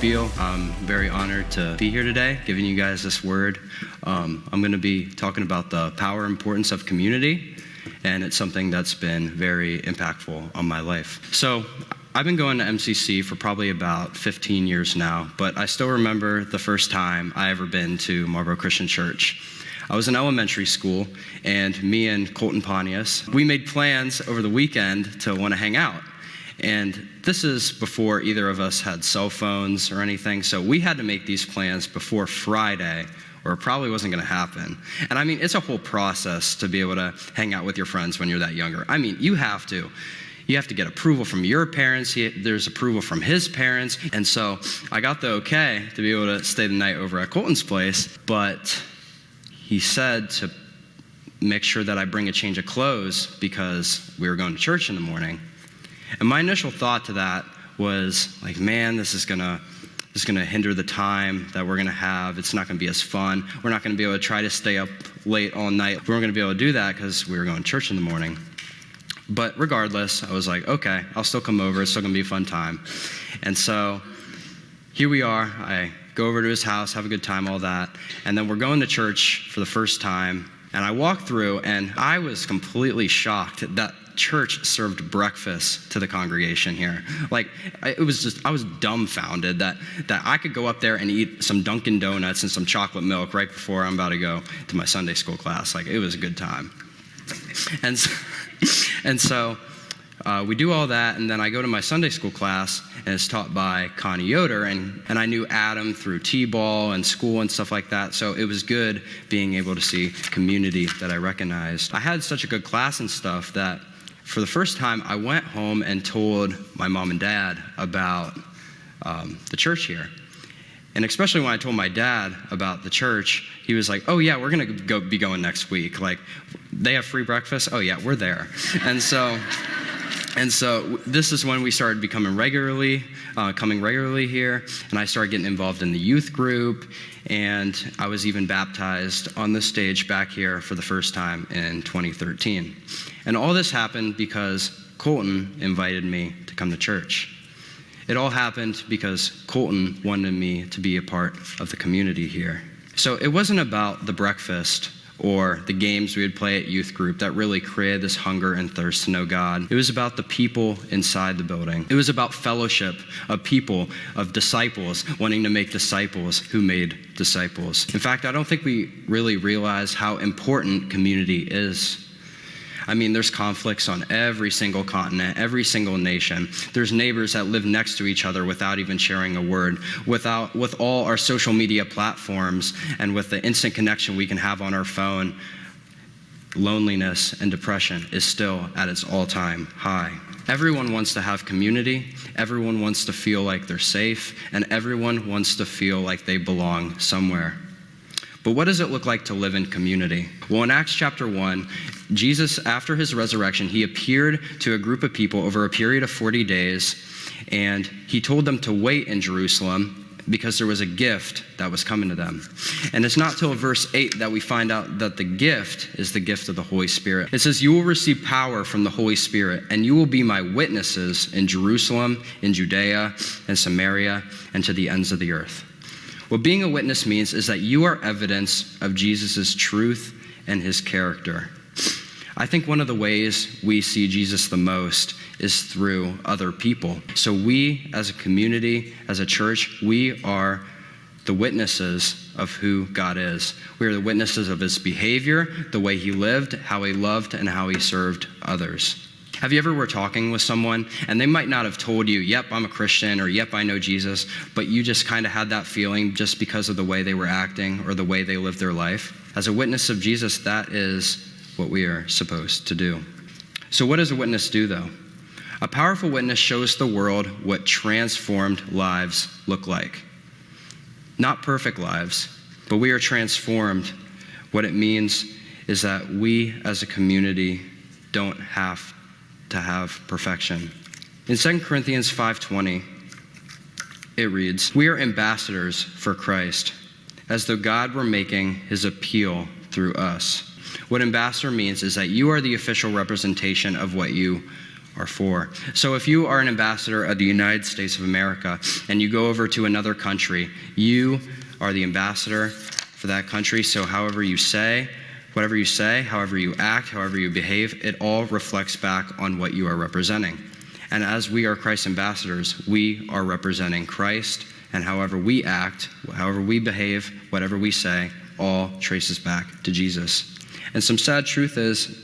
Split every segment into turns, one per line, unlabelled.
Beal. I'm very honored to be here today, giving you guys this word. I'm going to be talking about the power and importance of community, and it's something that's been very impactful on my life. So I've been going to MCC for probably about 15 years now, but I still remember the first time I ever been to Marlborochristianchurch. I was in elementary school, and me and Colton Pontius, we made plans over the weekend to want to hang out. And this is before either of us had cell phones or anything, so we had to make these plans before Friday, or it probably wasn't going to happen. And I mean, it's a whole process to be able to hang out with your friends when you're that younger. I mean, you have to get approval from your parents, there's approval from his parents, and so I got the okay to be able to stay the night over at Colton's place, but he said to make sure that I bring a change of clothes because we were going to church in the morning. And my initial thought to that was like, man, this is gonna hinder the time that we're gonna have. It's not gonna be as fun. We're not gonna be able to try to stay up late all night. We weren't gonna be able to do that because we were going to church in the morning. But regardless, I was like, okay, I'll still come over. It's still gonna be a fun time. And so here we are. I go over to his house, have a good time, all that. And then we're going to church for the first time. And I walked through, and I was completely shocked that church served breakfast to the congregation here. Like, I was dumbfounded that I could go up there and eat some Dunkin' Donuts and some chocolate milk right before I'm about to go to my Sunday school class. Like, it was a good time. And so we do all that, and then I go to my Sunday school class, and it's taught by Connie Yoder, and I knew Adam through T-ball and school and stuff like that, so it was good being able to see community that I recognized. I had such a good class and stuff that for the first time, I went home and told my mom and dad about the church here. And especially when I told my dad about the church, he was like, oh yeah, we're gonna be going next week. Like, they have free breakfast? Oh yeah, we're there. And so this is when we started coming regularly here, and I started getting involved in the youth group, and I was even baptized on the stage back here for the first time in 2013. And all this happened because Colton invited me to come to church. It all happened because Colton wanted me to be a part of the community here. So it wasn't about the breakfast or the games we would play at youth group that really created this hunger and thirst to know God. It was about the people inside the building. It was about fellowship of people, of disciples, wanting to make disciples who made disciples. In fact, I don't think we really realize how important community is. I mean, there's conflicts on every single continent, every single nation. There's neighbors that live next to each other without even sharing a word. With all our social media platforms and with the instant connection we can have on our phone, loneliness and depression is still at its all-time high. Everyone wants to have community, everyone wants to feel like they're safe, and everyone wants to feel like they belong somewhere. But what does it look like to live in community? Well, in Acts chapter 1, Jesus, after his resurrection, he appeared to a group of people over a period of 40 days, and he told them to wait in Jerusalem because there was a gift that was coming to them. And it's not till verse 8 that we find out that the gift is the gift of the Holy Spirit. It says, you will receive power from the Holy Spirit, and you will be my witnesses in Jerusalem, in Judea, and Samaria, and to the ends of the earth. What being a witness means is that you are evidence of Jesus' truth and his character. I think one of the ways we see Jesus the most is through other people. So we, as a community, as a church, we are the witnesses of who God is. We are the witnesses of his behavior, the way he lived, how he loved, and how he served others. Have you ever were talking with someone and they might not have told you, yep, I'm a Christian, or yep, I know Jesus, but you just kind of had that feeling just because of the way they were acting or the way they lived their life? As a witness of Jesus, that is what we are supposed to do. So what does a witness do, though? A powerful witness shows the world what transformed lives look like. Not perfect lives, but we are transformed. What it means is that we as a community don't have to have perfection. In 2 Corinthians 5:20, It reads, "We are ambassadors for Christ, as though God were making his appeal through us." What ambassador means is that you are the official representation of what you are for. So if you are an ambassador of the United States of America and you go over to another country, you are the ambassador for that country. So however you say, whatever you say, however you act, however you behave, it all reflects back on what you are representing. And as we are Christ's ambassadors, we are representing Christ, and however we act, however we behave, whatever we say, all traces back to Jesus. And some sad truth is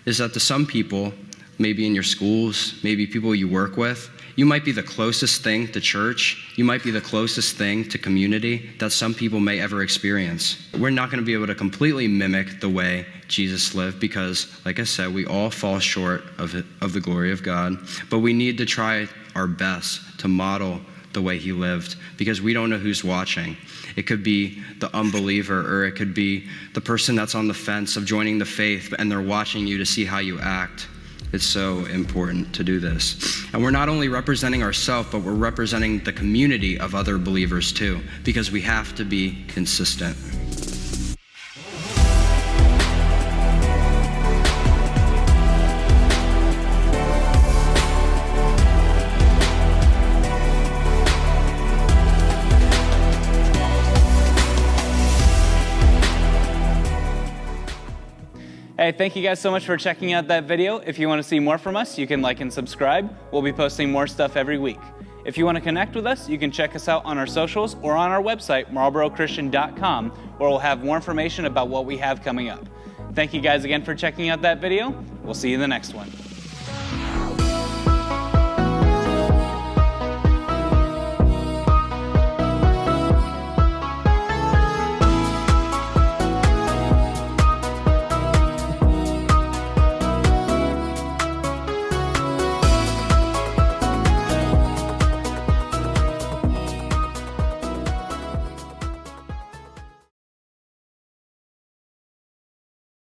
that to some people, maybe in your schools, maybe people you work with, you might be the closest thing to church, you might be the closest thing to community that some people may ever experience. We're not going to be able to completely mimic the way Jesus lived because, like I said, we all fall short of the glory of God, but we need to try our best to model the way he lived because we don't know who's watching. It could be the unbeliever, or it could be the person that's on the fence of joining the faith and they're watching you to see how you act. It's so important to do this. And we're not only representing ourselves, but we're representing the community of other believers too, because we have to be consistent.
Hey, thank you guys so much for checking out that video. If you want to see more from us, you can like and subscribe. We'll be posting more stuff every week. If you want to connect with us, you can check us out on our socials or on our website, Marlborochristian.com, where we'll have more information about what we have coming up. Thank you guys again for checking out that video. We'll see you in the next one.